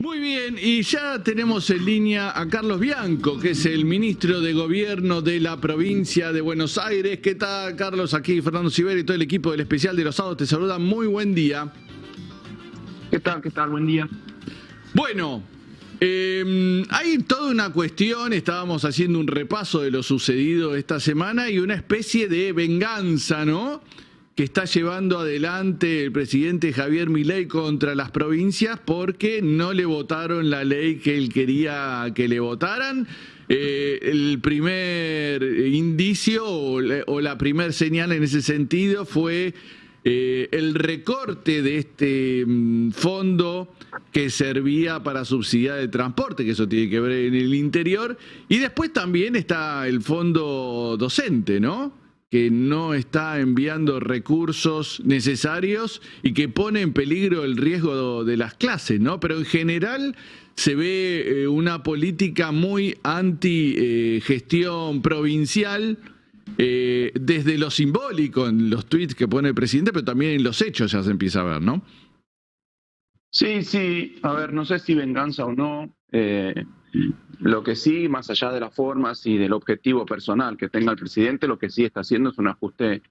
Muy bien, y ya tenemos en línea a Carlos Bianco, que es el ministro de Gobierno de la provincia de Buenos Aires. ¿Qué tal, Carlos? Aquí Fernando Sivera y todo el equipo del Especial de los Sábados te saluda. Muy buen día. ¿Qué tal? ¿Qué tal? Buen día. Bueno, hay toda una cuestión, estábamos haciendo un repaso de lo sucedido esta semana y una especie de venganza, ¿no?, que está llevando adelante el presidente Javier Milei contra las provincias porque no le votaron la ley que él quería que le votaran. El primer indicio o la primer señal en ese sentido fue el recorte de este fondo que servía para subsidiar el transporte, que eso tiene que ver en el interior, y después también está el fondo docente, ¿no?, que no está enviando recursos necesarios y que pone en peligro el riesgo de las clases, ¿no? Pero en general se ve una política muy anti-gestión provincial, desde lo simbólico, en los tweets que pone el presidente, pero también en los hechos ya se empieza a ver, ¿no? Sí. A ver, no sé si venganza o no. Lo que sí, más allá de las formas y del objetivo personal que tenga el presidente, lo que sí está haciendo es un ajuste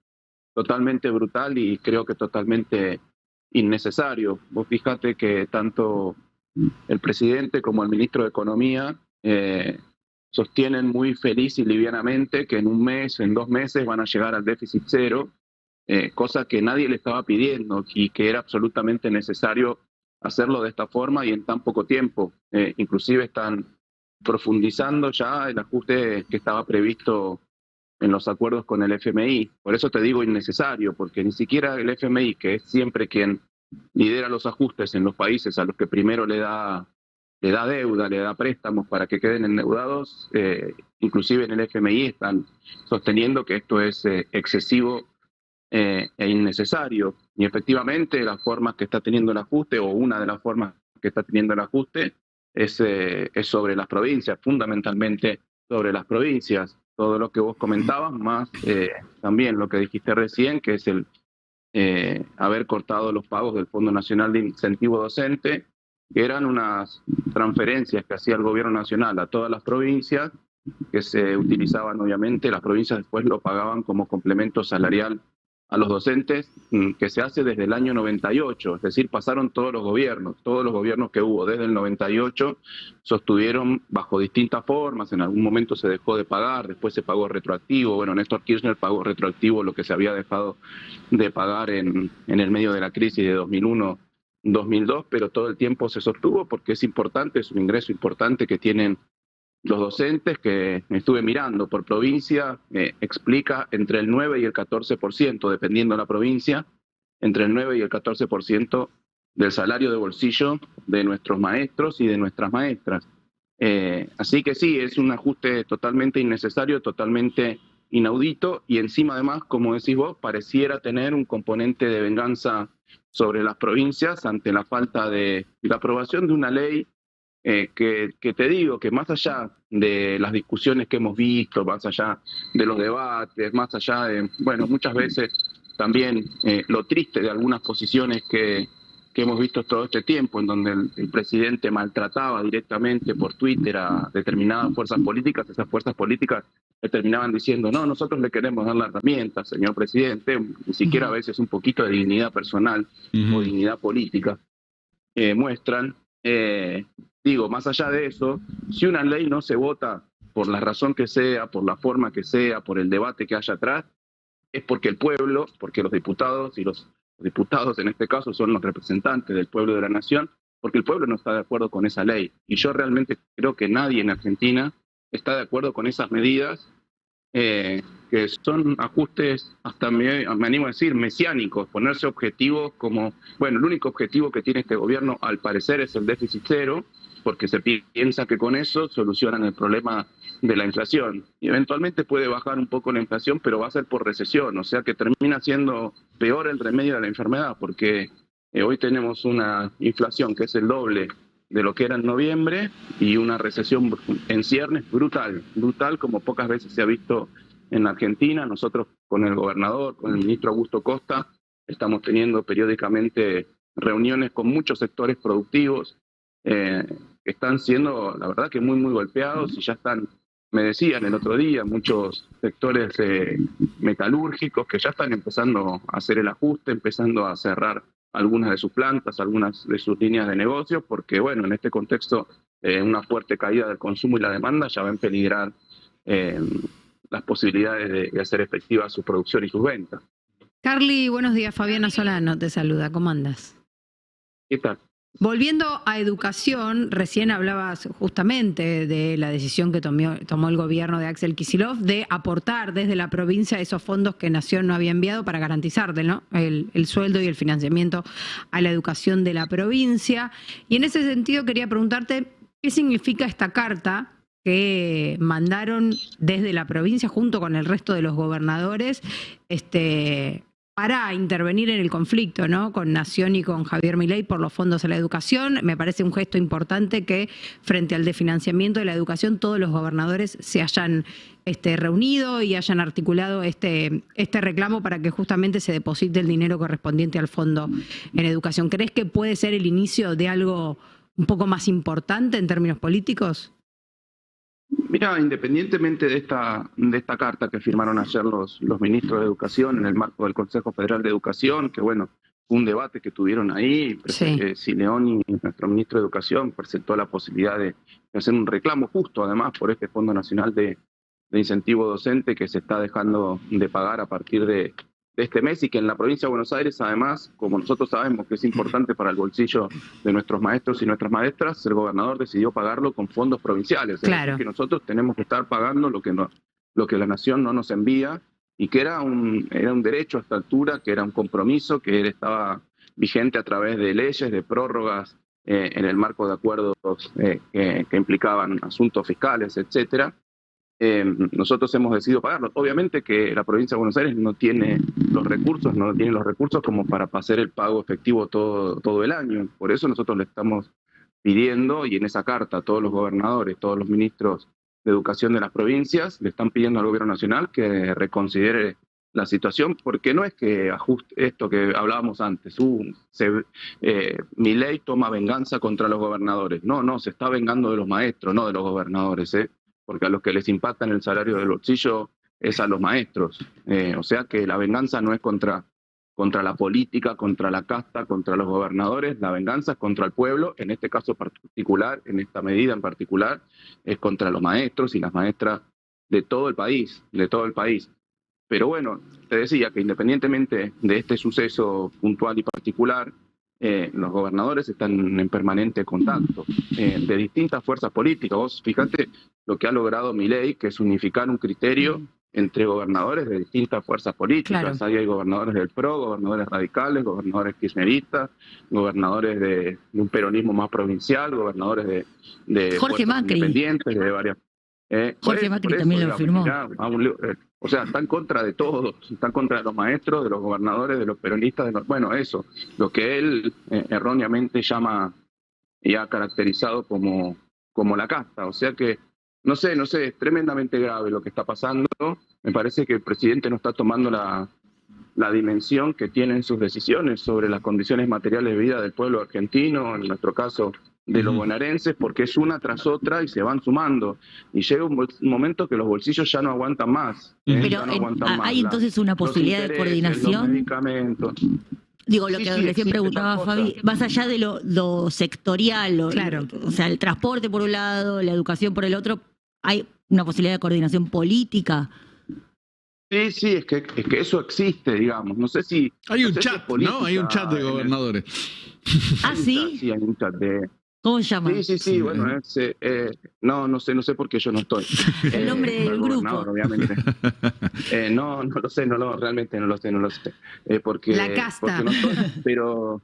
totalmente brutal y creo que totalmente innecesario. Vos fíjate que tanto el presidente como el ministro de Economía sostienen muy feliz y livianamente que en un mes, en 2 meses van a llegar al déficit cero, cosa que nadie le estaba pidiendo y que era absolutamente necesario hacerlo de esta forma y en tan poco tiempo. Inclusive están profundizando ya el ajuste que estaba previsto en los acuerdos con el FMI. Por eso te digo innecesario, porque ni siquiera el FMI, que es siempre quien lidera los ajustes en los países a los que primero le da deuda, le da préstamos para que queden endeudados, inclusive en el FMI están sosteniendo que esto es excesivo e innecesario. Y efectivamente las formas que está teniendo el ajuste, o una de las formas que está teniendo el ajuste, es sobre las provincias, fundamentalmente sobre las provincias. Todo lo que vos comentabas, más también lo que dijiste recién, que es el haber cortado los pagos del Fondo Nacional de Incentivo Docente, que eran unas transferencias que hacía el gobierno nacional a todas las provincias, que se utilizaban obviamente, las provincias después lo pagaban como complemento salarial a los docentes, que se hace desde el año 98, es decir, pasaron todos los gobiernos que hubo desde el 98 sostuvieron bajo distintas formas, en algún momento se dejó de pagar, después se pagó retroactivo, bueno, Néstor Kirchner pagó retroactivo lo que se había dejado de pagar en el medio de la crisis de 2001-2002, pero todo el tiempo se sostuvo porque es importante, es un ingreso importante que tienen los docentes, que estuve mirando por provincia, explica entre el 9 y el 14%, dependiendo de la provincia, entre el 9 y el 14% del salario de bolsillo de nuestros maestros y de nuestras maestras. Así que sí, es un ajuste totalmente innecesario, totalmente inaudito, y encima además, como decís vos, pareciera tener un componente de venganza sobre las provincias ante la falta de la aprobación de una ley que te digo que más allá de las discusiones que hemos visto, más allá de los debates, más allá de, bueno, muchas veces también lo triste de algunas posiciones que hemos visto todo este tiempo, en donde el presidente maltrataba directamente por Twitter a determinadas fuerzas políticas, esas fuerzas políticas le terminaban diciendo, no, nosotros le queremos dar la herramienta, señor presidente, ni siquiera a veces un poquito de dignidad personal o dignidad política muestran. Digo, más allá de eso, si una ley no se vota por la razón que sea, por la forma que sea, por el debate que haya atrás, es porque el pueblo, porque los diputados, y los diputados en este caso son los representantes del pueblo de la nación, porque el pueblo no está de acuerdo con esa ley. Y yo realmente creo que nadie en Argentina está de acuerdo con esas medidas, que son ajustes, hasta me animo a decir, mesiánicos, ponerse objetivos como, bueno, el único objetivo que tiene este gobierno al parecer es el déficit cero, porque se piensa que con eso solucionan el problema de la inflación. Y eventualmente puede bajar un poco la inflación, pero va a ser por recesión, o sea que termina siendo peor el remedio de la enfermedad, porque hoy tenemos una inflación que es el doble de lo que era en noviembre y una recesión en ciernes brutal como pocas veces se ha visto en Argentina. Nosotros con el gobernador, con el ministro Augusto Costa, estamos teniendo periódicamente reuniones con muchos sectores productivos, que están siendo, la verdad, que muy, muy golpeados y ya están, me decían el otro día, muchos sectores metalúrgicos que ya están empezando a hacer el ajuste, empezando a cerrar algunas de sus plantas, algunas de sus líneas de negocio, porque, bueno, en este contexto, una fuerte caída del consumo y la demanda ya va a peligrar las posibilidades de hacer efectiva su producción y sus ventas. Carly, buenos días. Fabiana Solano te saluda. ¿Cómo andas? ¿Qué tal? Volviendo a educación, recién hablabas justamente de la decisión que tomó el gobierno de Axel Kicillof de aportar desde la provincia esos fondos que Nación no había enviado para garantizar, ¿no?, el sueldo y el financiamiento a la educación de la provincia. Y en ese sentido quería preguntarte qué significa esta carta que mandaron desde la provincia junto con el resto de los gobernadores para intervenir en el conflicto, ¿no?, con Nación y con Javier Milei por los fondos a la educación. Me parece un gesto importante que frente al desfinanciamiento de la educación todos los gobernadores se hayan reunido y hayan articulado este reclamo para que justamente se deposite el dinero correspondiente al fondo en educación. ¿Crees que puede ser el inicio de algo un poco más importante en términos políticos? Mira, independientemente de esta carta que firmaron ayer los ministros de Educación en el marco del Consejo Federal de Educación, que bueno, fue un debate que tuvieron ahí, Sileoni, nuestro ministro de Educación, presentó la posibilidad de hacer un reclamo justo, además, por este Fondo Nacional de Incentivo Docente que se está dejando de pagar a partir de este mes y que en la provincia de Buenos Aires, además, como nosotros sabemos que es importante para el bolsillo de nuestros maestros y nuestras maestras, el gobernador decidió pagarlo con fondos provinciales. Claro. Es decir, que nosotros tenemos que estar pagando lo que la Nación no nos envía y que era un derecho a esta altura, que era un compromiso, que estaba vigente a través de leyes, de prórrogas en el marco de acuerdos que implicaban asuntos fiscales, etcétera. Nosotros hemos decidido pagarlo. Obviamente que la provincia de Buenos Aires no tiene los recursos como para hacer el pago efectivo todo el año. Por eso nosotros le estamos pidiendo, y en esa carta a todos los gobernadores, todos los ministros de educación de las provincias, le están pidiendo al gobierno nacional que reconsidere la situación, porque no es que ajuste esto que hablábamos antes, Milei toma venganza contra los gobernadores. No, se está vengando de los maestros, no de los gobernadores, porque a los que les impacta en el salario del bolsillo es a los maestros. O sea que la venganza no es contra la política, contra la casta, contra los gobernadores, la venganza es contra el pueblo, en este caso particular, en esta medida en particular, es contra los maestros y las maestras de todo el país, Pero bueno, te decía que independientemente de este suceso puntual y particular, los gobernadores están en permanente contacto de distintas fuerzas políticas. Vos fíjate lo que ha logrado Milei, que es unificar un criterio entre gobernadores de distintas fuerzas políticas. Claro. Ahí hay gobernadores del PRO, gobernadores radicales, gobernadores kirchneristas, gobernadores de un peronismo más provincial, gobernadores de Jorge Macri, independientes, de varias... Jorge Macri también lo firmó. O sea, está en contra de todos, está en contra de los maestros, de los gobernadores, de los peronistas, eso, lo que él erróneamente llama y ha caracterizado como la casta. O sea que, no sé, es tremendamente grave lo que está pasando. Me parece que el presidente no está tomando la dimensión que tienen sus decisiones sobre las condiciones materiales de vida del pueblo argentino, en nuestro caso de los bonaerenses, porque es una tras otra y se van sumando. Y llega un momento que los bolsillos ya no aguantan más. Pero ¿hay entonces una posibilidad de coordinación? Los medicamentos. Digo, lo que recién preguntaba Fabi, más allá de lo sectorial, claro, o sea, el transporte por un lado, la educación por el otro, ¿hay una posibilidad de coordinación política? Sí, es que eso existe, digamos. No sé si... Hay un chat, ¿no? Hay un chat de gobernadores. ¿Ah, sí? Sí, hay un chat de... ¿Cómo se llama? Sí, bueno, no sé porque yo no estoy. El nombre del grupo. Obviamente. No lo sé, realmente no lo sé. Porque, la casta. Porque no estoy, pero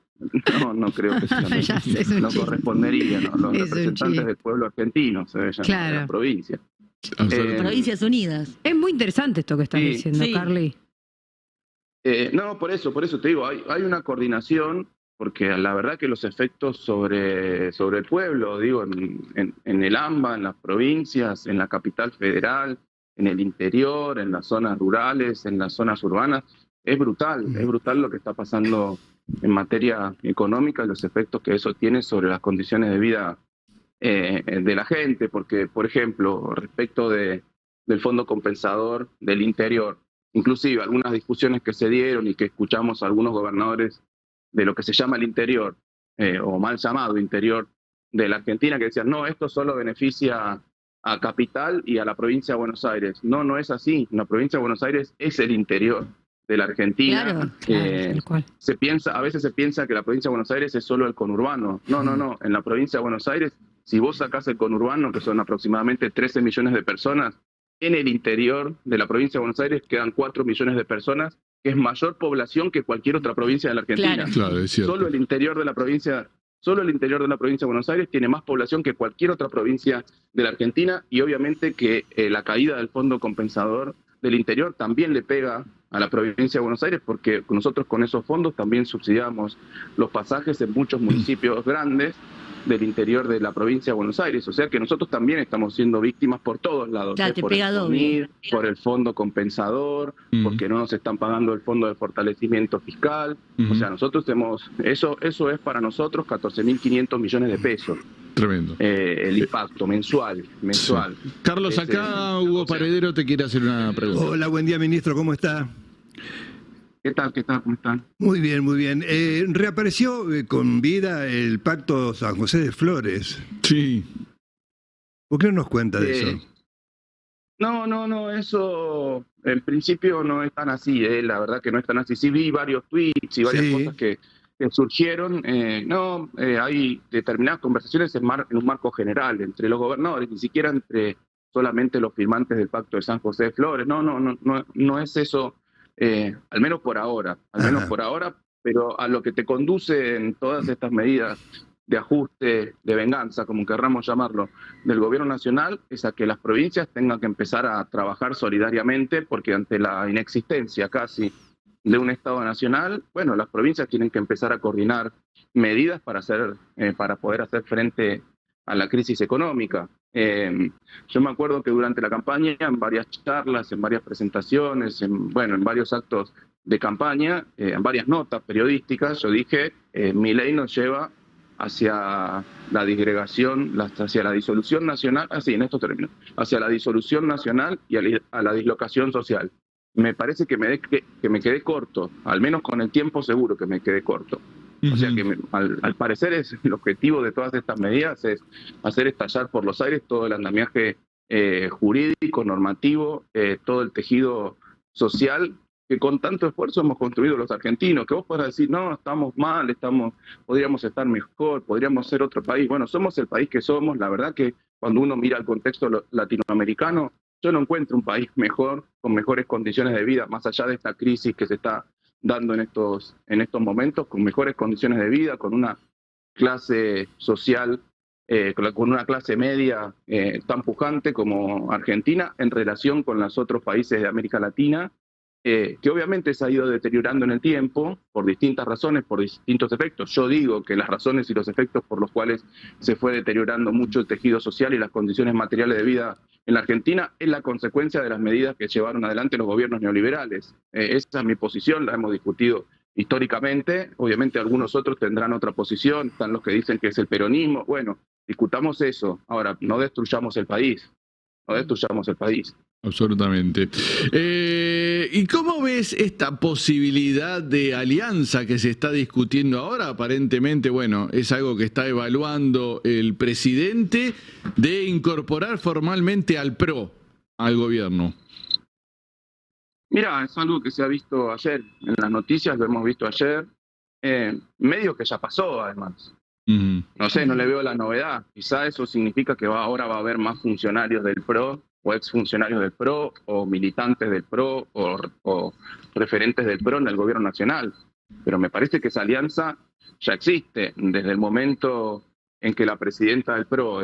no creo que sea. No correspondería, ¿no? Los representantes del pueblo argentino, se ve ya en la provincia. Provincias Unidas. Es muy interesante esto que estás diciendo, Carly. No, por eso te digo, hay una coordinación, porque la verdad que los efectos sobre el pueblo, digo, en el AMBA, en las provincias, en la capital federal, en el interior, en las zonas rurales, en las zonas urbanas, es brutal lo que está pasando en materia económica y los efectos que eso tiene sobre las condiciones de vida de la gente, porque, por ejemplo, respecto del fondo compensador del interior, inclusive algunas discusiones que se dieron y que escuchamos a algunos gobernadores de lo que se llama el interior, o mal llamado interior de la Argentina, que decían, no, esto solo beneficia a Capital y a la provincia de Buenos Aires. No, no es así. La provincia de Buenos Aires es el interior de la Argentina. Claro, A veces se piensa que la provincia de Buenos Aires es solo el conurbano. No, no, no. En la provincia de Buenos Aires, si vos sacás el conurbano, que son aproximadamente 13 millones de personas, en el interior de la provincia de Buenos Aires quedan 4 millones de personas, que es mayor población que cualquier otra provincia de la Argentina. Claro, es cierto. Solo el interior de la provincia de Buenos Aires tiene más población que cualquier otra provincia de la Argentina, y obviamente que la caída del fondo compensador del interior también le pega a la provincia de Buenos Aires, porque nosotros con esos fondos también subsidiamos los pasajes en muchos municipios grandes del interior de la provincia de Buenos Aires. O sea que nosotros también estamos siendo víctimas por todos lados. Claro, te por pega el doble. FONID, por el fondo compensador, porque no nos están pagando el fondo de fortalecimiento fiscal. O sea, nosotros tenemos, eso es para nosotros 14.500 millones de pesos. Tremendo. El impacto mensual. Sí. Carlos, acá Hugo Paredero te quiere hacer una pregunta. Hola, buen día, ministro, ¿cómo está? ¿Qué tal? ¿Cómo están? Muy bien, muy bien. Reapareció con vida el Pacto San José de Flores. Sí. ¿Por qué no nos cuenta de eso? No, eso en principio no es tan así, la verdad que no es tan así. Sí vi varios tweets y varias cosas que surgieron. Hay determinadas conversaciones en un marco general entre los gobernadores, ni siquiera entre solamente los firmantes del Pacto de San José de Flores. No es eso. Al menos por ahora, pero a lo que te conducen todas estas medidas de ajuste, de venganza, como querramos llamarlo, del gobierno nacional, es a que las provincias tengan que empezar a trabajar solidariamente, porque ante la inexistencia casi de un Estado nacional, bueno, las provincias tienen que empezar a coordinar medidas para poder hacer frente a la crisis económica. Yo me acuerdo que durante la campaña, en varias charlas, en varias presentaciones, en varios actos de campaña, en varias notas periodísticas, yo dije, Milei nos lleva hacia la disgregación, hacia la disolución nacional, en esto termino, hacia la disolución nacional y a la dislocación social. Me parece que me quedé corto, al menos con el tiempo seguro que me quedé corto. O sea que al parecer el objetivo de todas estas medidas es hacer estallar por los aires todo el andamiaje jurídico, normativo, todo el tejido social que con tanto esfuerzo hemos construido los argentinos. Que vos podrás decir, no, estamos mal, podríamos estar mejor, podríamos ser otro país. Bueno, somos el país que somos. La verdad que cuando uno mira el contexto latinoamericano, yo no encuentro un país mejor, con mejores condiciones de vida, más allá de esta crisis que se está dando en estos momentos, con mejores condiciones de vida, con una clase social, con una clase media tan pujante como Argentina, en relación con los otros países de América Latina, que obviamente se ha ido deteriorando en el tiempo, por distintas razones, por distintos efectos. Yo digo que las razones y los efectos por los cuales se fue deteriorando mucho el tejido social y las condiciones materiales de vida en la Argentina es la consecuencia de las medidas que llevaron adelante los gobiernos neoliberales. Esa es mi posición, la hemos discutido históricamente. Obviamente algunos otros tendrán otra posición, están los que dicen que es el peronismo. Bueno, discutamos eso. Ahora, no destruyamos el país. Absolutamente. ¿Y cómo ves esta posibilidad de alianza que se está discutiendo ahora? Aparentemente, es algo que está evaluando el presidente, de incorporar formalmente al PRO al gobierno. Mira, es algo que se ha visto ayer en las noticias, lo hemos visto ayer, medio que ya pasó además. No sé, no le veo la novedad. Quizá eso significa que ahora va a haber más funcionarios del PRO, o exfuncionarios del PRO, o militantes del PRO, o referentes del PRO en el gobierno nacional. Pero me parece que esa alianza ya existe desde el momento en que la presidenta del PRO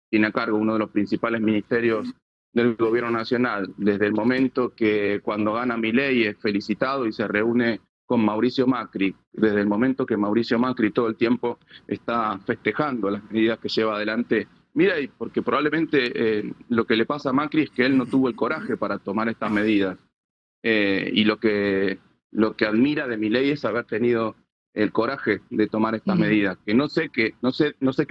tiene a cargo uno de los principales ministerios del gobierno nacional, desde el momento que cuando gana Milei es felicitado y se reúne con Mauricio Macri, desde el momento que Mauricio Macri todo el tiempo está festejando las medidas que lleva adelante Milei, porque probablemente lo que le pasa a Macri es que él no tuvo el coraje para tomar estas medidas. Y lo que admira de Milei es haber tenido el coraje de tomar estas medidas, que no sé qué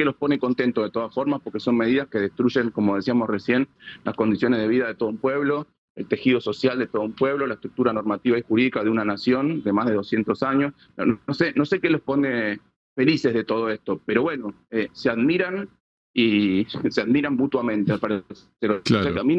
los pone contentos de todas formas, porque son medidas que destruyen, como decíamos recién, las condiciones de vida de todo un pueblo, el tejido social de todo un pueblo, la estructura normativa y jurídica de una nación de más de 200 años. No sé qué los pone felices de todo esto, pero bueno, se admiran y se admiran mutuamente, al parecer. Claro. O sea, que a mí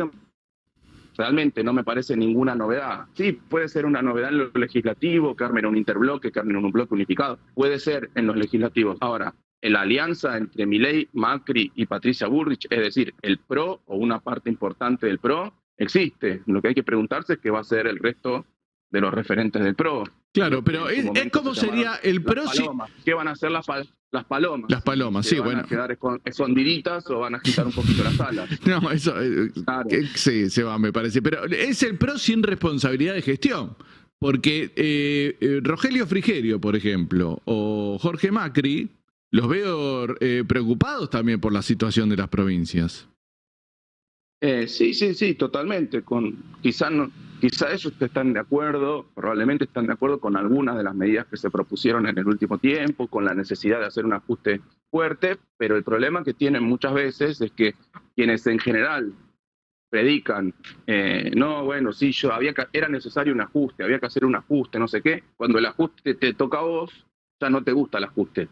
realmente no me parece ninguna novedad. Sí, puede ser una novedad en lo legislativo, que armen un interbloque, que armen un bloque unificado. Puede ser en los legislativos. Ahora, en la alianza entre Milei, Macri y Patricia Bullrich, es decir, el PRO o una parte importante del PRO, existe. Lo que hay que preguntarse es qué va a ser el resto de los referentes del PRO. Claro, pero es como sería el PRO si... ¿Qué van a hacer las palomas? Las palomas, sí, bueno. ¿Van a quedar escondiditas o van a agitar un poquito las alas? No, eso Claro. sí, se va, me parece. Pero es el PRO sin responsabilidad de gestión. Porque Rogelio Frigerio, por ejemplo, o Jorge Macri, los veo preocupados también por la situación de las provincias. Sí, totalmente. Quizá ellos están de acuerdo, probablemente están de acuerdo con algunas de las medidas que se propusieron en el último tiempo, con la necesidad de hacer un ajuste fuerte, pero el problema que tienen muchas veces es que quienes en general predican, no, bueno, sí, era necesario un ajuste, había que hacer un ajuste, no sé qué, cuando el ajuste te toca a vos, ya no te gusta el ajuste.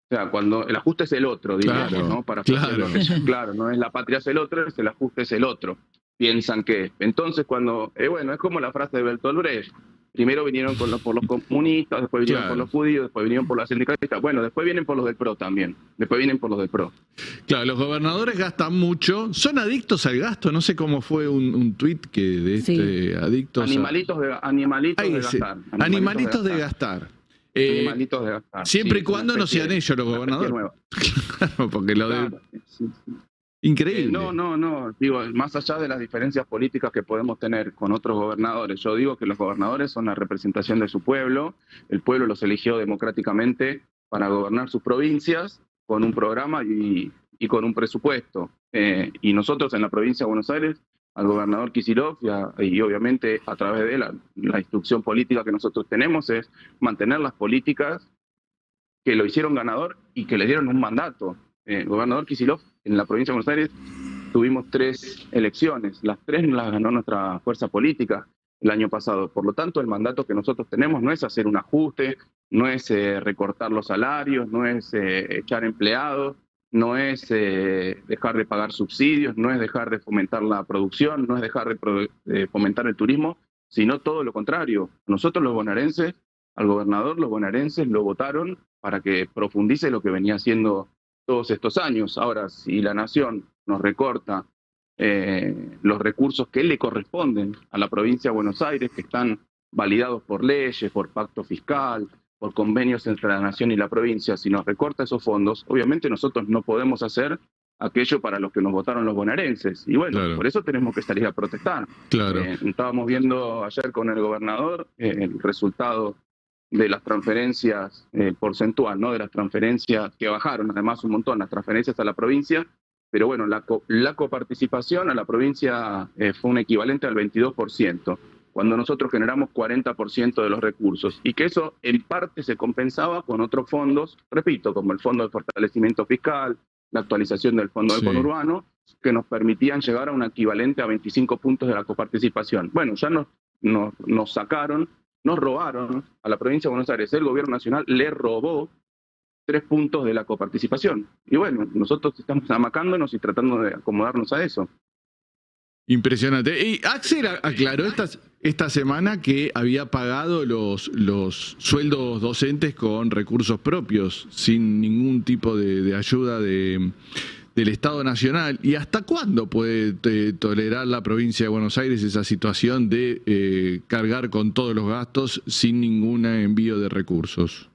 O sea, cuando el ajuste es el otro, digamos, Claro, ¿no? Para claro. claro, no es la patria es el otro, es el ajuste es el otro. Piensan que. Entonces, cuando. Bueno, es como la frase de Bertolt Brecht. Primero vinieron por los comunistas, después vinieron Claro. por los judíos, después vinieron por los sindicalistas. Bueno, después vienen por los del PRO también. Después vienen por los del PRO. Claro, los gobernadores gastan mucho, son adictos al gasto, no sé cómo fue un tuit que de Sí. adictos Animalitos de gastar. Animalitos de gastar. Animalitos de gastar. Siempre Sí, y cuando una no especie sean ellos los una especie gobernadores. nueva. Claro, porque lo de... Claro, sí. Increíble. No. Digo, más allá de las diferencias políticas que podemos tener con otros gobernadores, yo digo que los gobernadores son la representación de su pueblo. El pueblo los eligió democráticamente para gobernar sus provincias con un programa y con un presupuesto. Y nosotros en la provincia de Buenos Aires, al gobernador Kicillof y obviamente a través de la instrucción política que nosotros tenemos es mantener las políticas que lo hicieron ganador y que le dieron un mandato. El gobernador Kicillof en la provincia de Buenos Aires tuvimos 3 elecciones, las 3 las ganó nuestra fuerza política el año pasado. Por lo tanto, el mandato que nosotros tenemos no es hacer un ajuste, no es recortar los salarios, no es echar empleados, no es dejar de pagar subsidios, no es dejar de fomentar la producción, no es dejar de fomentar el turismo, sino todo lo contrario. Nosotros los bonaerenses, al gobernador, los bonaerenses lo votaron para que profundice lo que venía haciendo todos estos años. Ahora, si la nación nos recorta los recursos que le corresponden a la provincia de Buenos Aires, que están validados por leyes, por pacto fiscal, por convenios entre la nación y la provincia, si nos recorta esos fondos, obviamente nosotros no podemos hacer aquello para los que nos votaron los bonaerenses. Y bueno, Claro. por eso tenemos que salir a protestar. Claro. Estábamos viendo ayer con el gobernador el resultado de las transferencias porcentual, ¿no? De las transferencias que bajaron, además un montón, las transferencias a la provincia, pero bueno, la coparticipación a la provincia fue un equivalente al 22%, cuando nosotros generamos 40% de los recursos, y que eso en parte se compensaba con otros fondos, repito, como el Fondo de Fortalecimiento Fiscal, la actualización del Fondo del Sí. Conurbano, que nos permitían llegar a un equivalente a 25 puntos de la coparticipación. Bueno, ya nos sacaron, nos robaron a la provincia de Buenos Aires, el gobierno nacional le robó 3 puntos de la coparticipación. Y bueno, nosotros estamos amacándonos y tratando de acomodarnos a eso. Impresionante. Y Axel aclaró esta semana que había pagado los sueldos docentes con recursos propios, sin ningún tipo de ayuda del Estado Nacional. ¿Y hasta cuándo puede tolerar la provincia de Buenos Aires esa situación de cargar con todos los gastos sin ningún envío de recursos?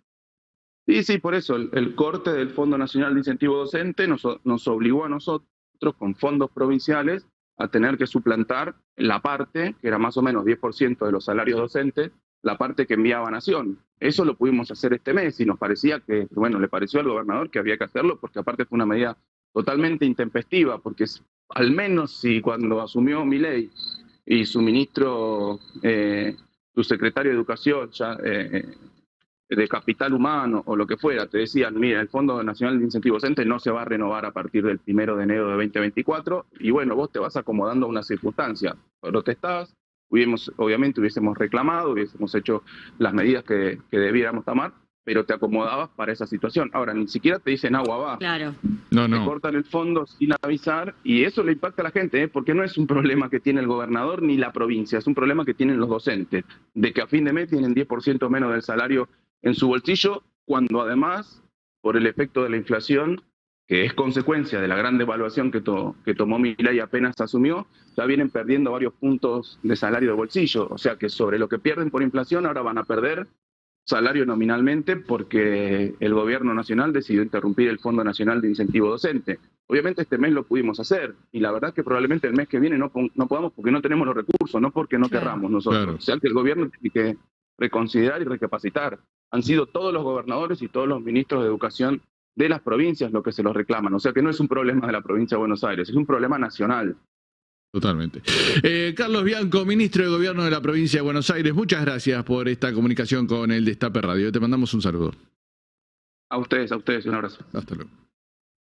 Sí, por eso el corte del Fondo Nacional de Incentivo Docente nos obligó a nosotros, con fondos provinciales, a tener que suplantar la parte, que era más o menos 10% de los salarios docentes, la parte que enviaba Nación. Eso lo pudimos hacer este mes y nos parecía que, bueno, le pareció al gobernador que había que hacerlo, porque aparte fue una medida totalmente intempestiva, porque al menos si cuando asumió Milei y su ministro, su secretario de Educación, de capital humano o lo que fuera, te decían, mira, el Fondo Nacional de Incentivo Docente no se va a renovar a partir del 1 de enero de 2024, y bueno, vos te vas acomodando a una circunstancia. Protestás, obviamente hubiésemos reclamado, hubiésemos hecho las medidas que debiéramos tomar, pero te acomodabas para esa situación. Ahora, ni siquiera te dicen agua va. Claro. No, Te cortan el fondo sin avisar, y eso le impacta a la gente, porque no es un problema que tiene el gobernador ni la provincia, es un problema que tienen los docentes, de que a fin de mes tienen 10% menos del salario en su bolsillo, cuando además, por el efecto de la inflación, que es consecuencia de la gran devaluación que tomó Milei apenas asumió, ya vienen perdiendo varios puntos de salario de bolsillo. O sea que sobre lo que pierden por inflación ahora van a perder salario nominalmente, porque el gobierno nacional decidió interrumpir el Fondo Nacional de Incentivo Docente. Obviamente este mes lo pudimos hacer, y la verdad es que probablemente el mes que viene no podamos, porque no tenemos los recursos, no porque no querramos nosotros. Claro. O sea que el gobierno tiene que reconsiderar y recapacitar. Han sido todos los gobernadores y todos los ministros de educación de las provincias los que se los reclaman. O sea que no es un problema de la provincia de Buenos Aires, es un problema nacional. Totalmente. Carlos Bianco, ministro de Gobierno de la provincia de Buenos Aires, muchas gracias por esta comunicación con el Destape Radio. Te mandamos un saludo. A ustedes, un abrazo. Hasta luego.